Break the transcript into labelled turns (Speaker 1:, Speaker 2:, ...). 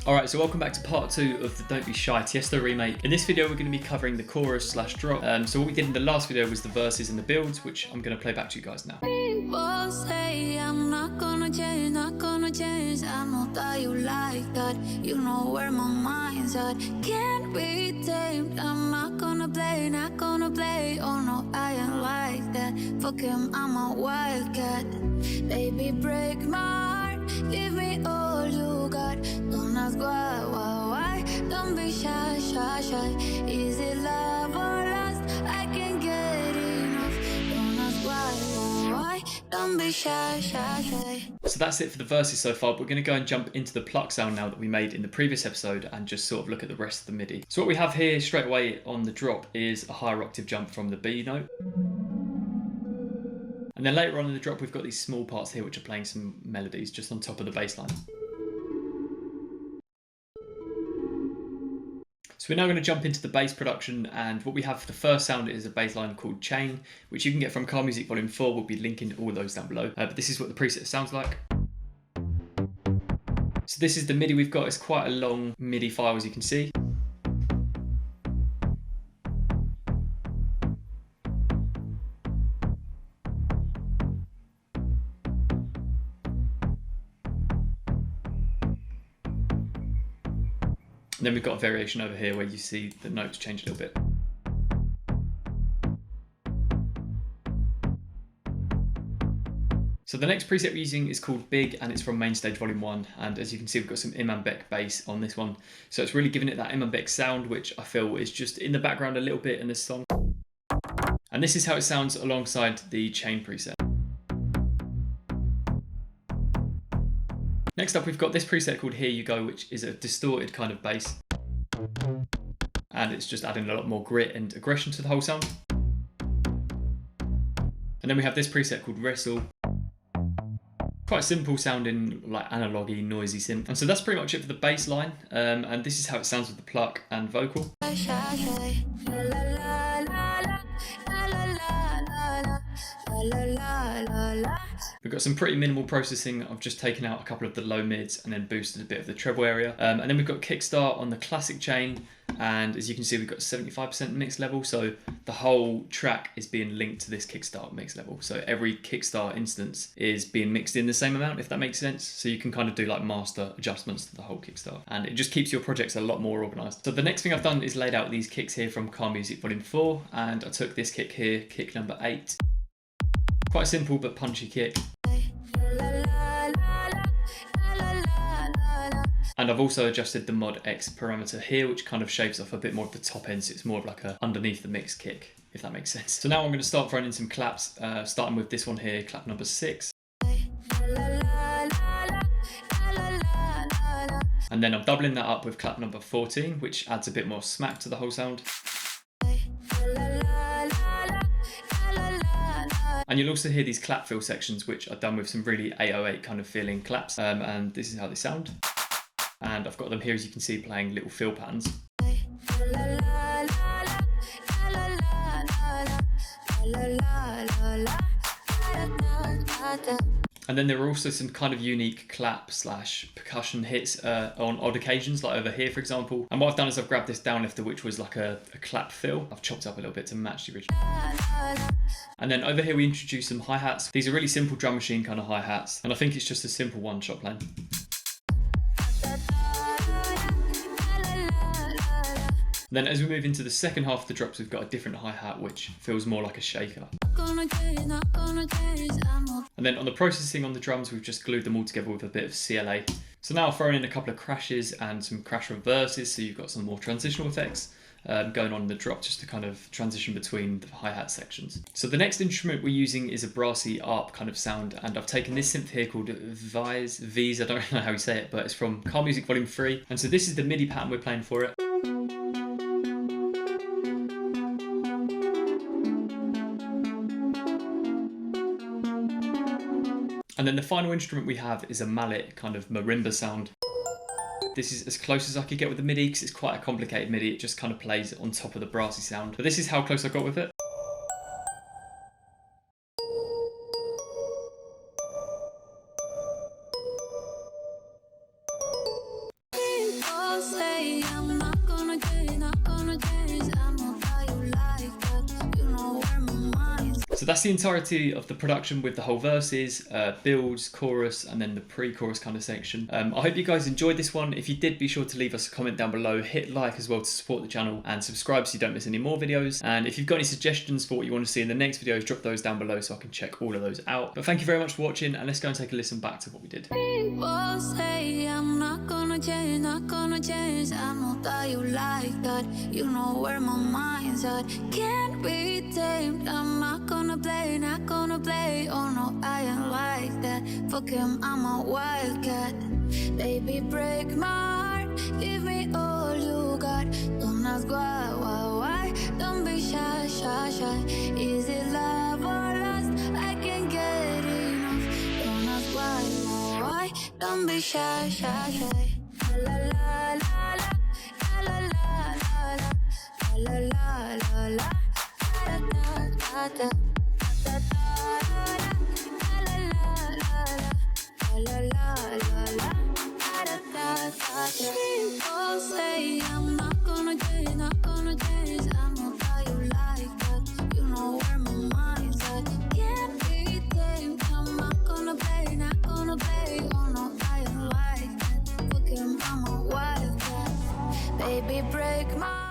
Speaker 1: Alright, so welcome back to part 2 of the Don't Be Shy Tiesto remake. In this video we're going to be covering the chorus slash drop. So what we did in the last video was the verses and the builds, which I'm going to play back to you guys now.
Speaker 2: People say I'm not gonna change, not gonna change. I know that you like that, you know where my mind's at. Can't be tamed, I'm not gonna play, not gonna play. Oh no, I ain't like that, fuck him, I'm a wildcat. Baby, break my heart, give me all you got. Don't ask why, don't be shy, shy, shy. Is it love or lust? I can't get enough. Don't ask why, don't be shy, shy, shy.
Speaker 1: So that's it for the verses so far, but we're going to go and jump into the pluck sound now that we made in the previous episode and just sort of look at the rest of the MIDI. So what we have here straight away on the drop is a higher octave jump from the B note. And then later on in the drop we've got these small parts here which are playing some melodies just on top of the bass line. So we're now going to jump into the bass production, and what we have for the first sound is a bass line called Chain, which you can get from Car Music Volume 4. We'll be linking all those down below. But this is what the preset sounds like. So this is the MIDI we've got. It's quite a long MIDI file, as you can see. And then we've got a variation over here where you see the notes change a little bit. So the next preset we're using is called Big, and it's from Main Stage Vol.1. And as you can see, we've got some Imanbek bass on this one. So it's really giving it that Imanbek sound, which I feel is just in the background a little bit in this song. And this is how it sounds alongside the Chain preset. Next up, we've got this preset called Here You Go, which is a distorted kind of bass. And it's just adding a lot more grit and aggression to the whole sound. And then we have this preset called Wrestle. Quite simple sounding, like analogy, noisy synth. And so that's pretty much it for the bass line. And this is how it sounds with the pluck and vocal. We've got some pretty minimal processing. I've just taken out a couple of the low mids and then boosted a bit of the treble area. And then we've got kickstart on the classic Chain. And as you can see, we've got 75% mix level. So the whole track is being linked to this kickstart mix level. So every kickstart instance is being mixed in the same amount, if that makes sense. So you can kind of do like master adjustments to the whole kickstart. And it just keeps your projects a lot more organized. So the next thing I've done is laid out these kicks here from Car Music Volume 4. And I took this kick here, kick number 8. Quite a simple but punchy kick. And I've also adjusted the mod X parameter here, which kind of shaves off a bit more of the top end, so it's more of like a underneath the mix kick, if that makes sense. So now I'm going to start throwing in some claps, starting with this one here, clap number 6. And then I'm doubling that up with clap number 14, which adds a bit more smack to the whole sound. And you'll also hear these clap fill sections, which are done with some really 808 kind of feeling claps. And this is how they sound. And I've got them here, as you can see, playing little fill patterns. And then there are also some kind of unique clap slash percussion hits on odd occasions, like over here, for example. And what I've done is I've grabbed this downlifter, which was like a clap fill. I've chopped up a little bit to match the original. And then over here we introduce some hi-hats. These are really simple drum machine kind of hi-hats. And I think it's just a simple one-shot playing. Then as we move into the second half of the drops, we've got a different hi-hat, which feels more like a shaker. And then on the processing on the drums, we've just glued them all together with a bit of CLA. So now I've thrown in a couple of crashes and some crash reverses, so you've got some more transitional effects going on in the drop, just to kind of transition between the hi-hat sections. So the next instrument we're using is a brassy ARP kind of sound, and I've taken this synth here called VIZE, I don't know how you say it, but it's from Car Music Volume 3. And so this is the MIDI pattern we're playing for it. And then the final instrument we have is a mallet kind of marimba sound. This is as close as I could get with the MIDI because it's quite a complicated MIDI. It just kind of plays on top of the brassy sound. But this is how close I got with it.
Speaker 2: People say I'm not gonna change, not gonna change. I know that you like that. You know where my mind's.
Speaker 1: So that's the entirety of the production with the whole verses, builds, chorus, and then the pre-chorus kind of section. I hope you guys enjoyed this one. If you did, be sure to leave us a comment down below, hit like as well to support the channel, and subscribe so you don't miss any more videos. And if you've got any suggestions for what you want to see in the next videos, drop those down below so I can check all of those out. But thank you very much for watching, and let's go and take a listen back to what we did.
Speaker 2: People say I'm not gonna change, not gonna change. I know that you like that. You know where my mind's at. Can't be tamed. I'm not gonna play, not gonna play. Oh no, I ain't like that. Fuck him, I'm a wildcat. Baby, break my heart. Give me all you got. Don't ask why. Don't be shy, shy, shy. Is it love or lust? I can't get enough. Don't ask why. Don't be shy, shy, shy. La la la la, la la la la, la la la la, da da da da, da da la la la la, la la la la, da da da. People say I'm not gonna change, not gonna change. I know that you like that. You know where my mind's at. Can't be tamed. I'm not gonna play, not gonna play. Oh no, I ain't like that. Fuck him, I'm a wildcat. Baby, break my